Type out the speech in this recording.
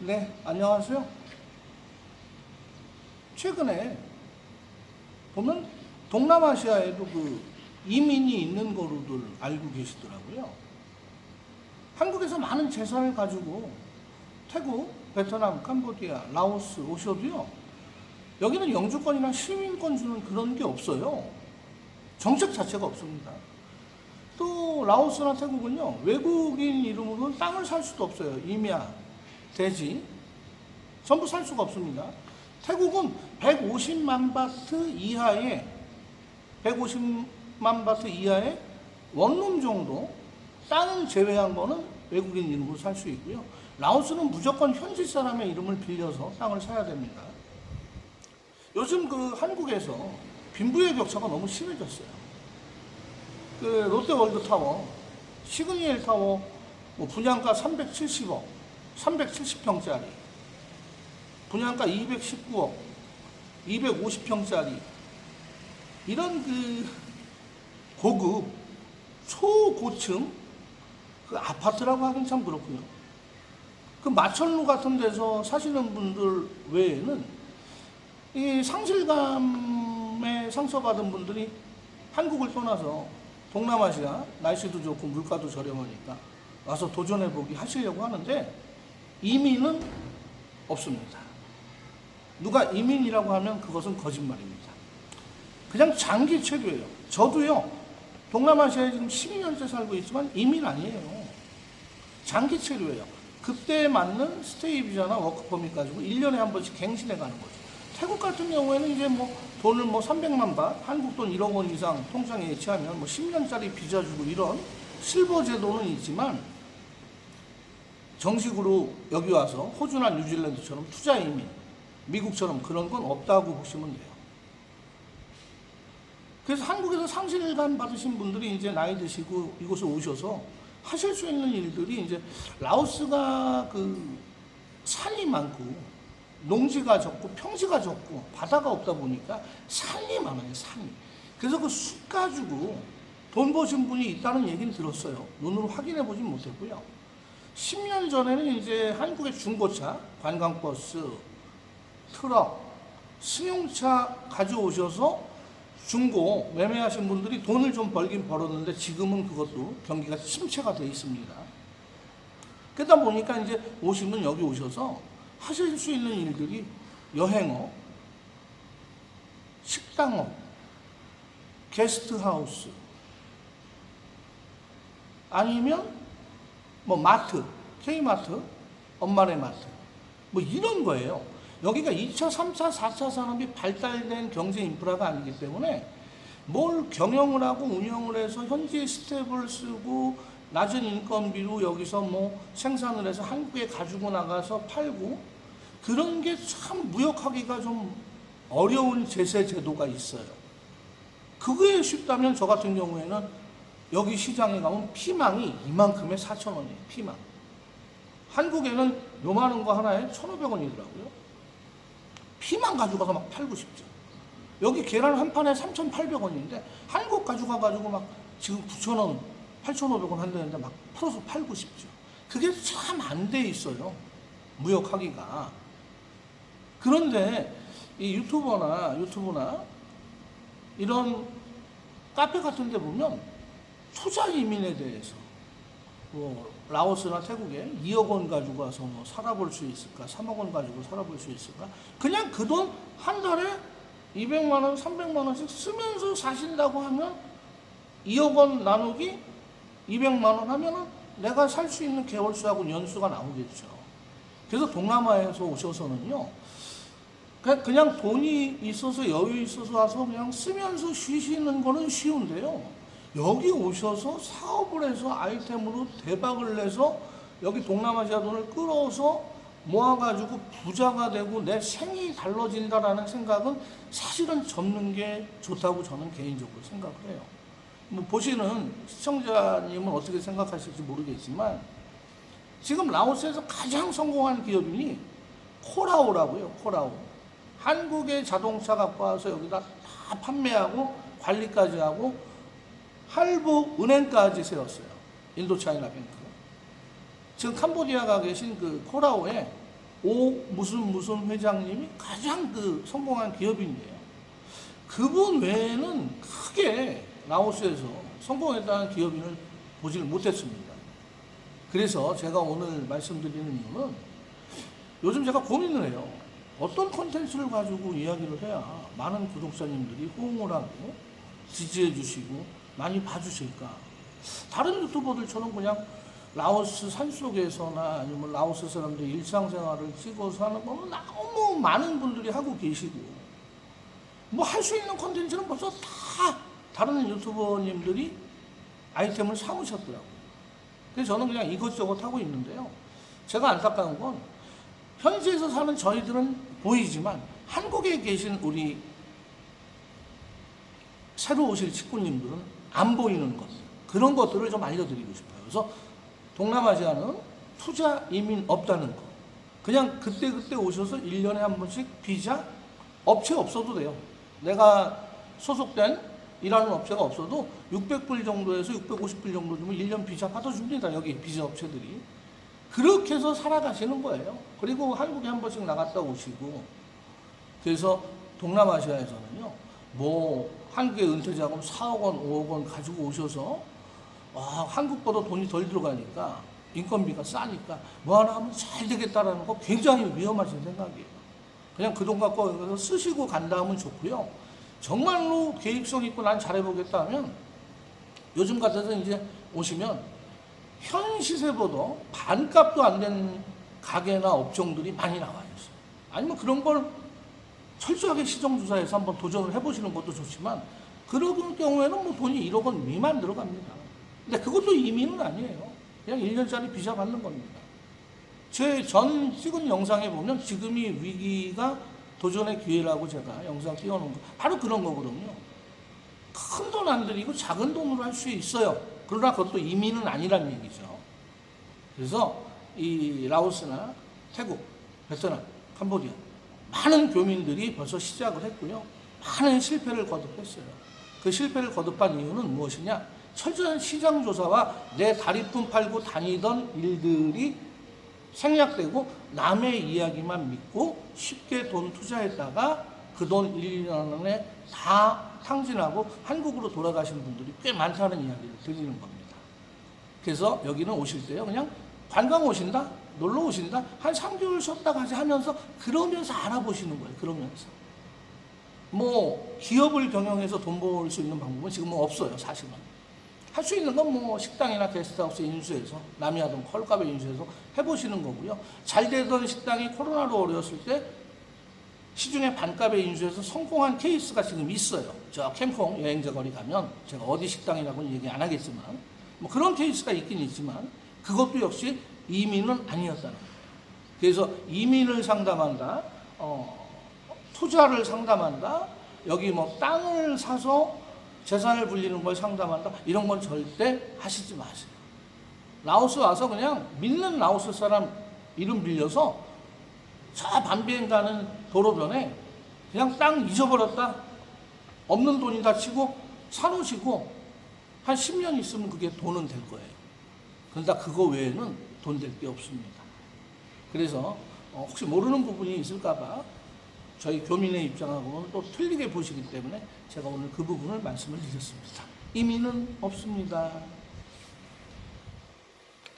네, 안녕하세요. 최근에 보면 동남아시아에도 이민이 있는 거로들 알고 계시더라고요. 한국에서 많은 재산을 가지고 태국, 베트남, 캄보디아, 라오스 오셔도요, 여기는 영주권이나 시민권 주는 그런 게 없어요. 정책 자체가 없습니다. 또 라오스나 태국은요, 외국인 이름으로 땅을 살 수도 없어요. 임야, 대지 전부 살 수가 없습니다. 태국은 150만 바트 이하의 원룸 정도 땅을 제외한 거는 외국인 이름으로 살 수 있고요. 라오스는 무조건 현지 사람의 이름을 빌려서 땅을 사야 됩니다. 요즘 한국에서 빈부의 격차가 너무 심해졌어요. 롯데월드타워, 시그니엘타워 분양가 370억, 370평짜리, 분양가 219억, 250평짜리, 이런 고급, 초고층 아파트라고 하긴 참 그렇고요. 마천루 같은 데서 사시는 분들 외에는 이 상실감에 상처받은 분들이 한국을 떠나서 동남아시아, 날씨도 좋고 물가도 저렴하니까 와서 도전해보기 하시려고 하는데 이민은 없습니다. 누가 이민이라고 하면 그것은 거짓말입니다. 그냥 장기 체류예요. 저도요, 동남아시아에 지금 12년째 살고 있지만 이민 아니에요. 장기 체류예요. 그때에 맞는 스테이 비자나 워크퍼밋 가지고 1년에 한 번씩 갱신해 가는 거죠. 태국 같은 경우에는 이제 돈을 300만 바, 한국 돈 1억 원 이상 통장에 예치하면 10년짜리 비자 주고 이런 실버 제도는 있지만 정식으로 여기 와서 호주나 뉴질랜드처럼 투자 이민, 미국처럼 그런 건 없다고 보시면 돼요. 그래서 한국에서 상실감 받으신 분들이 이제 나이 드시고 이곳에 오셔서 하실 수 있는 일들이 이제 라오스가 산이 많고 농지가 적고 평지가 적고 바다가 없다 보니까 산이 많아요, 산이. 그래서 숲 가지고 돈 버신 분이 있다는 얘기는 들었어요. 눈으로 확인해 보진 못했고요. 10년 전에는 이제 한국의 중고차, 관광버스, 트럭, 승용차 가져오셔서 중고 매매하신 분들이 돈을 좀 벌긴 벌었는데 지금은 그것도 경기가 침체가 되어 있습니다. 그러다 보니까 이제 오시면 여기 오셔서 하실 수 있는 일들이 여행업, 식당업, 게스트하우스, 아니면 마트, K마트, 엄마네 마트, 이런 거예요. 여기가 2차, 3차, 4차 산업이 발달된 경제 인프라가 아니기 때문에 뭘 경영을 하고 운영을 해서 현지의 스텝을 쓰고 낮은 인건비로 여기서 생산을 해서 한국에 가지고 나가서 팔고, 그런 게 참 무역하기가 좀 어려운 제세 제도가 있어요. 그거에 쉽다면 저 같은 경우에는 여기 시장에 가면 피망이 이만큼에 4,000원이에요. 피망. 한국에는 요만한 거 하나에 1,500원이더라고요. 피망 가져가서 팔고 싶죠. 여기 계란 한 판에 3,800원인데 한국 가져가가지고 지금 9,000원, 8,500원 한다는데 풀어서 팔고 싶죠. 그게 참 안 돼 있어요, 무역하기가. 그런데 이 유튜브나 이런 카페 같은 데 보면 투자 이민에 대해서 라오스나 태국에 2억 원 가지고 와서 살아볼 수 있을까, 3억 원 가지고 살아볼 수 있을까, 그냥 그 돈 한 달에 200만 원, 300만 원씩 쓰면서 사신다고 하면 2억 원 나누기 200만 원 하면은 내가 살 수 있는 개월수하고 연수가 나오겠죠. 그래서 동남아에서 오셔서는요, 그냥 돈이 있어서 여유 있어서 와서 그냥 쓰면서 쉬시는 거는 쉬운데요, 여기 오셔서 사업을 해서 아이템으로 대박을 내서 여기 동남아시아 돈을 끌어서 모아가지고 부자가 되고 내 생이 달라진다라는 생각은 사실은 접는 게 좋다고 저는 개인적으로 생각을 해요. 보시는 시청자님은 어떻게 생각하실지 모르겠지만 지금 라오스에서 가장 성공한 기업인이 코라오라고요. 코라오. 한국의 자동차 갖고 와서 여기다 다 판매하고 관리까지 하고 할부 은행까지 세웠어요. 인도차이나 뱅크. 지금 캄보디아가 계신 코라오에 오 무슨 회장님이 가장 그 성공한 기업인이에요. 그분 외에는 크게 라오스에서 성공했다는 기업인을 보지를 못했습니다. 그래서 제가 오늘 말씀드리는 이유는 요즘 제가 고민을 해요. 어떤 콘텐츠를 가지고 이야기를 해야 많은 구독자님들이 호응을 하고 지지해 주시고 많이 봐주실까. 다른 유튜버들처럼 그냥 라오스 산속에서나 아니면 라오스 사람들 일상생활을 찍어서 하는 거는 너무 많은 분들이 하고 계시고 뭐 할 수 있는 콘텐츠는 벌써 다 다른 유튜버님들이 아이템을 삼으셨더라고요. 그래서 저는 그냥 이것저것 하고 있는데요. 제가 안타까운 건 현지에서 사는 저희들은 보이지만 한국에 계신 우리 새로 오실 직구님들은 안 보이는 것, 그런 것들을 좀 알려드리고 싶어요. 그래서 동남아시아는 투자 이민 없다는 거. 그냥 그때그때 오셔서 1년에 한 번씩 비자, 업체 없어도 돼요. 내가 소속된 일하는 업체가 없어도 600불 정도에서 650불 정도 주면 1년 비자 받아줍니다. 여기 비자 업체들이. 그렇게 해서 살아가시는 거예요. 그리고 한국에 한 번씩 나갔다 오시고. 그래서 동남아시아에서는요, 뭐 한국의 은퇴자금 4억 원, 5억 원 가지고 오셔서 한국보다 돈이 덜 들어가니까 인건비가 싸니까 뭐 하나 하면 잘 되겠다라는 거 굉장히 위험하신 생각이에요. 그냥 그 돈 갖고 여기서 쓰시고 간다 하면 좋고요. 정말로 계획성 있고 난 잘해보겠다 하면 요즘 같아서 이제 오시면 현 시세보다 반값도 안 된 가게나 업종들이 많이 나와 있어요. 아니면 그런 걸 철저하게 시정조사해서 한번 도전을 해보시는 것도 좋지만 그런 경우에는 뭐 돈이 1억 원 미만 들어갑니다. 근데 그것도 이민은 아니에요. 그냥 1년짜리 비자 받는 겁니다. 제 전 찍은 영상에 보면 지금이 위기가 도전의 기회라고 제가 영상 띄워놓은 거 바로 그런 거거든요. 큰 돈 안 들이고 작은 돈으로 할 수 있어요. 그러나 그것도 이민은 아니란 얘기죠. 그래서 이 라오스나 태국, 베트남, 캄보디아 많은 교민들이 벌써 시작을 했고요. 많은 실패를 거듭했어요. 그 실패를 거듭한 이유는 무엇이냐? 철저한 시장조사와 내 다리품 팔고 다니던 일들이 생략되고 남의 이야기만 믿고 쉽게 돈 투자했다가 그 돈 1년에 다 탕진하고 한국으로 돌아가신 분들이 꽤 많다는 이야기를 드리는 겁니다. 그래서 여기는 오실 때요, 그냥 관광 오신다? 놀러 오신다? 한 3개월 쉬었다 가지 하면서 그러면서 알아보시는 거예요. 그러면서. 뭐 기업을 경영해서 돈 벌 수 있는 방법은 지금은 없어요. 사실은. 할 수 있는 건 뭐 식당이나 게스트하우스 인수해서 남이하던 헐값에 인수해서 해보시는 거고요. 잘 되던 식당이 코로나로 어려웠을 때 시중에 반값에 인수해서 성공한 케이스가 지금 있어요. 저 캠콩 여행자 거리 가면 제가 어디 식당이라고는 얘기 안 하겠지만 뭐 그런 케이스가 있긴 있지만 그것도 역시 이민은 아니었다는 거예요. 그래서 이민을 상담한다, 투자를 상담한다, 여기 뭐 땅을 사서 재산을 불리는 걸 상담한다, 이런 건 절대 하시지 마세요. 라오스 와서 그냥 믿는 라오스 사람 이름 빌려서 저 반비행 가는 도로변에 그냥 땅 잊어버렸다, 없는 돈이다 치고 사놓으시고 한 10년 있으면 그게 돈은 될 거예요. 그러다 그거 외에는 돈 될 게 없습니다. 그래서 혹시 모르는 부분이 있을까봐 저희 교민의 입장하고는 또 틀리게 보시기 때문에 제가 오늘 그 부분을 말씀을 드렸습니다. 이민은 없습니다.